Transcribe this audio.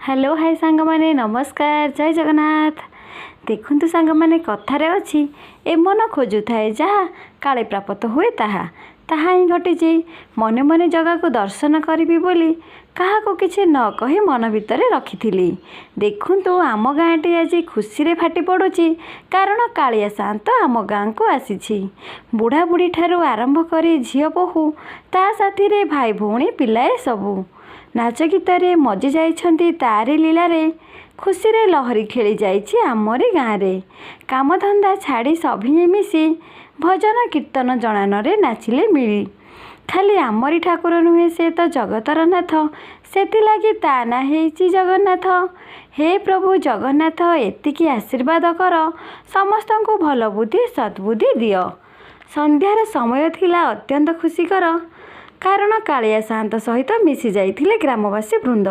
Hello hi सांग माने नमस्कार जय जगन्नाथ। देखु सांग माने कथारे अछि ए मन खोजु थाए जहा काले प्राप्त हुए ताहा ताहा ही घटी मने मने जगह को दर्शन करी बोली क्या किसी न कही मन भितर रखी। देखु आम गाँटी आज खुशी रे फाटी पड़ुची कारण कालिया शांत आम गाँ को आसी। बुढ़ा बुढ़ी ठारू आरंभ करी झील बोहू ता साथी रे भाई भौणी पिलाए सबू नाच गीत मजी जाइछन्ति तारी लीलारे खुशी रे लहरी खेली जाइछि आमरी गाँव रे। काम धंदा छाड़ी सभी मिसी भजन कीर्तन जनान रे नाचिले मिली। खाली आमरी ठाकुर नुहे से तो जगतर नाथ सेथिलागि ता ना हेइछि जगन्नाथ। हे प्रभु जगन्नाथ एतिकी आशीर्वाद कर समस्तंकु भल बुद्धि सद्बुद्धि दियो। संध्यार समय थिला अत्यंत खुशीकर कारण कालिया शांत सहित मिसी जाइथिले ग्रामवासी वृंद।